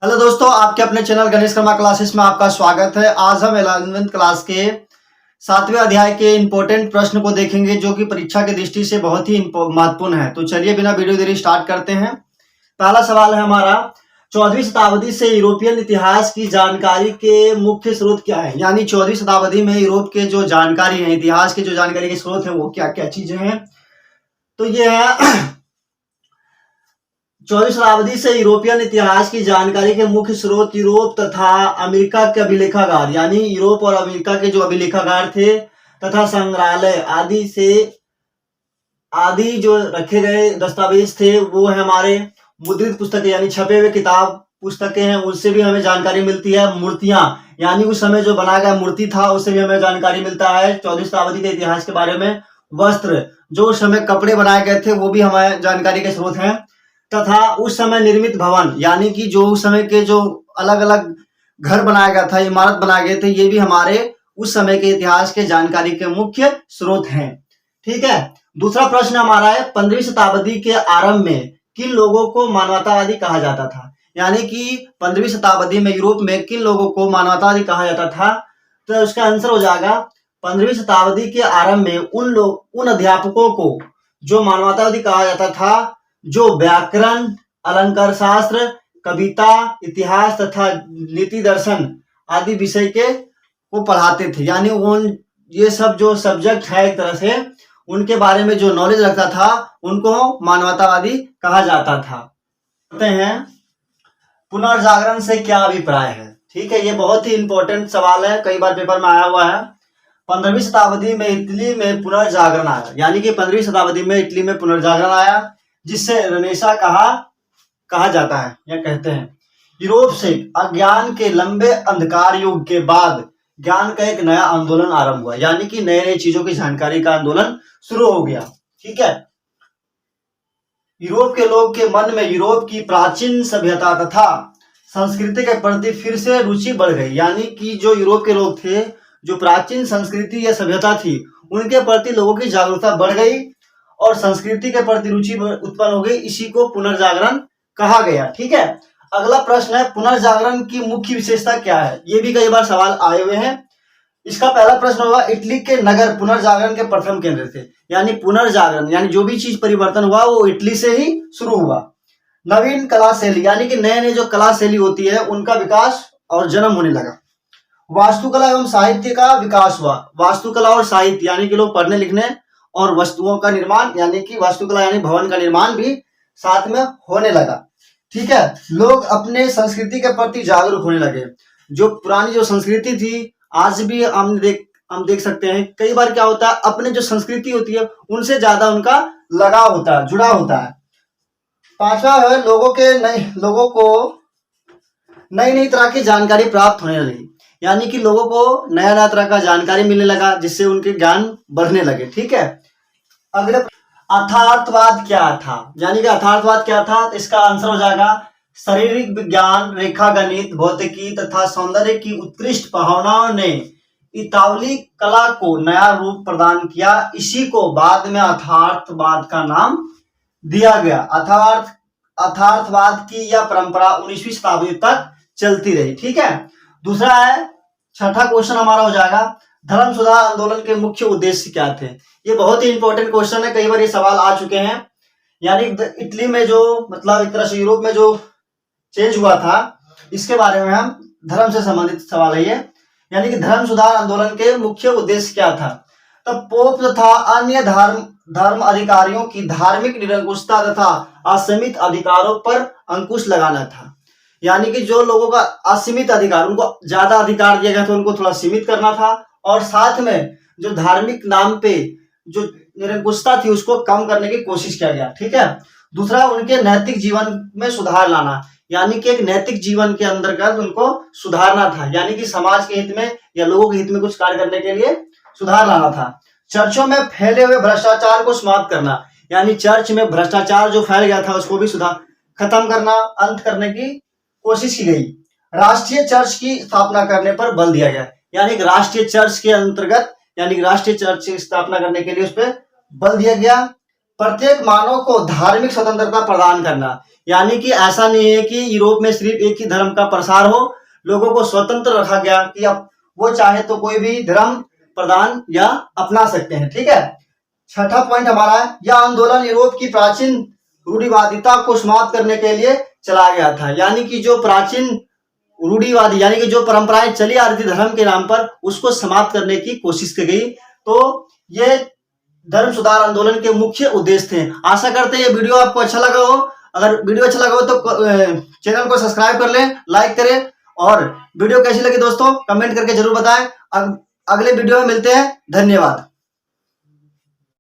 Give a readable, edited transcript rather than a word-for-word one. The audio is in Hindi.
हेलो दोस्तों, आपके अपने चैनल गणेश कर्मा क्लासेस में आपका स्वागत है। आज हम 11वीं क्लास के 7वें अध्याय के इंपॉर्टेंट प्रश्न को देखेंगे जो कि परीक्षा की दृष्टि से बहुत ही महत्वपूर्ण है। तो चलिए बिना वीडियो देरी स्टार्ट करते हैं। पहला सवाल है हमारा, 14वीं शताब्दी से यूरोपियन इतिहास की जानकारी के मुख्य स्रोत क्या है। यानी 14वीं शताब्दी में यूरोप के जो जानकारी है, इतिहास के जो जानकारी के स्रोत है वो क्या क्या चीजें हैं। तो ये है 14वीं शताब्दी से यूरोपियन इतिहास की जानकारी के मुख्य स्रोत यूरोप तथा अमेरिका के अभिलेखागार, यानी यूरोप और अमेरिका के जो अभिलेखागार थे तथा संग्रहालय आदि जो रखे गए दस्तावेज थे वो है हमारे मुद्रित पुस्तकें, यानी छपे हुए किताब पुस्तकें हैं, उससे भी हमें जानकारी मिलती है। मूर्तियां, यानी उस समय जो बनाया गया मूर्ति था उससे भी हमें जानकारी मिलता है 14वीं शताब्दी के इतिहास के बारे में। वस्त्र, जो उस समय कपड़े बनाए गए थे वो भी हमारे जानकारी के स्रोत हैं। तथा उस समय निर्मित भवन, यानी कि जो उस समय के जो अलग अलग घर बनाया गया था, इमारत बनाए गए थे, ये भी हमारे उस समय के इतिहास के जानकारी के मुख्य स्रोत हैं। ठीक है। दूसरा प्रश्न हमारा है, 15वीं शताब्दी के आरंभ में किन लोगों को मानवतावादी कहा जाता था। यानी कि 15वीं शताब्दी में यूरोप में किन लोगों को मानवतावादी कहा जाता था। तो उसका आंसर हो जाएगा 15वीं शताब्दी के आरंभ में उन अध्यापकों को जो मानवतावादी कहा जाता था जो व्याकरण, अलंकार शास्त्र, कविता, इतिहास तथा नीति दर्शन आदि विषय के को पढ़ाते थे। यानी ये सब जो सब्जेक्ट है एक तरह से उनके बारे में जो नॉलेज रखता था उनको मानवतावादी कहा जाता था। कहते हैं पुनर्जागरण से क्या अभिप्राय है। ठीक है, ये बहुत ही इंपॉर्टेंट सवाल है, कई बार पेपर में आया हुआ है। 15वीं शताब्दी में इटली में पुनर्जागरण आया, यानी कि 15वीं शताब्दी में इटली में पुनर्जागरण आया जिससे रेनेसां कहा जाता है या कहते हैं। यूरोप से अज्ञान के लंबे अंधकार युग के बाद ज्ञान का एक नया आंदोलन आरंभ हुआ, यानी कि नए नए चीजों की जानकारी का आंदोलन शुरू हो गया। ठीक है। यूरोप के लोग के मन में यूरोप की प्राचीन सभ्यता तथा संस्कृति के प्रति फिर से रुचि बढ़ गई। यानी कि जो यूरोप के लोग थे, जो प्राचीन संस्कृति या सभ्यता थी उनके प्रति लोगों की जागरूकता बढ़ गई और संस्कृति के प्रति रुचि उत्पन्न हो गई। इसी को पुनर्जागरण कहा गया। ठीक है। अगला प्रश्न है, पुनर्जागरण की मुख्य विशेषता क्या है। ये भी कई बार सवाल आए हुए हैं। इसका पहला प्रश्न होगा, इटली के नगर पुनर्जागरण के प्रथम केंद्र थे। यानी पुनर्जागरण यानी जो भी चीज परिवर्तन हुआ वो इटली से ही शुरू हुआ। नवीन कला शैली, यानी कि नए नए जो कला शैली होती है उनका विकास और जन्म होने लगा। वास्तुकला एवं साहित्य का विकास हुआ। वास्तुकला और साहित्य यानी कि लोग पढ़ने लिखने और वस्तुओं का निर्माण, यानी कि वास्तुकला यानी भवन का निर्माण भी साथ में होने लगा। ठीक है। लोग अपने संस्कृति के प्रति जागरूक होने लगे। जो पुरानी जो संस्कृति थी आज भी हम देख सकते हैं, कई बार क्या होता है अपने जो संस्कृति होती है उनसे ज्यादा उनका लगाव होता है, जुड़ा होता है। पांचवा है, लोगों को नई नई तरह की जानकारी प्राप्त होने लगी। यानी कि लोगों को नया नया तरह का जानकारी मिलने लगा जिससे उनके ज्ञान बढ़ने लगे। ठीक है। अगले, अर्थार्थवाद क्या था। यानी कि अर्थार्थवाद क्या था, तो इसका आंसर हो जाएगा शारीरिक विज्ञान, रेखा गणित, भौतिकी तथा सौंदर्य की उत्कृष्ट भावनाओं ने इतावली कला को नया रूप प्रदान किया। इसी को बाद में अर्थार्थवाद का नाम दिया गया। अर्थार्थवाद की यह परंपरा 19वीं शताब्दी तक चलती रही। ठीक है। दूसरा है, छठा क्वेश्चन हमारा हो जाएगा, धर्म सुधार आंदोलन के मुख्य उद्देश्य क्या थे। ये बहुत ही इंपॉर्टेंट क्वेश्चन है, कई बार ये सवाल आ चुके हैं। यानी इटली में जो मतलब एक तरह से यूरोप में जो चेंज हुआ था इसके बारे में हम धर्म से संबंधित सवाल है ये। यानी कि धर्म सुधार आंदोलन के मुख्य उद्देश्य क्या था। तो पोप तथा अन्य धर्म अधिकारियों की धार्मिक निरंकुशता तथा असीमित अधिकारों पर अंकुश लगाना था। यानी कि जो लोगों का असीमित अधिकार, उनको ज्यादा अधिकार दिया गया था, उनको थोड़ा सीमित करना था और साथ में जो धार्मिक नाम पे जो निरंकुशता थी उसको कम करने की कोशिश किया गया। ठीक है। दूसरा, उनके नैतिक जीवन में सुधार लाना। यानी कि एक नैतिक जीवन के अंतर्गत उनको सुधारना था, यानी कि समाज के हित में या लोगों के हित में कुछ कार्य करने के लिए सुधार लाना था। चर्चों में फैले हुए भ्रष्टाचार को समाप्त करना। यानी चर्च में भ्रष्टाचार जो फैल गया था उसको भी खत्म करना, अंत करने की कोशिश की गई। राष्ट्रीय चर्च की स्थापना करने पर बल दिया गया। यानी राष्ट्रीय चर्च के अंतर्गत, यानी राष्ट्रीय चर्च की स्थापना करने के लिए उस पर बल दिया गया। प्रत्येक मानव को धार्मिक स्वतंत्रता प्रदान करना। यानी कि ऐसा नहीं है कि यूरोप में सिर्फ एक ही धर्म का प्रसार हो, लोगों को स्वतंत्र रखा गया कि अब वो चाहे तो कोई भी धर्म प्रदान या अपना सकते हैं। ठीक है, छठा पॉइंट हमारा है, यह आंदोलन यूरोप की प्राचीन रूढ़िवादिता को समाप्त करने के लिए चला गया था। यानी कि जो प्राचीन रूढ़िवादी यानी कि जो परंपराएं चली आ रही थी धर्म के नाम पर, उसको समाप्त करने की कोशिश की गई। तो ये धर्म सुधार आंदोलन के मुख्य उद्देश्य थे। आशा करते हैं ये वीडियो आपको अच्छा लगा हो। अगर वीडियो अच्छा लगा हो तो चैनल को सब्सक्राइब कर लें, लाइक करें, और वीडियो कैसी लगी दोस्तों कमेंट करके जरूर बताएं। अगले वीडियो में मिलते हैं। धन्यवाद।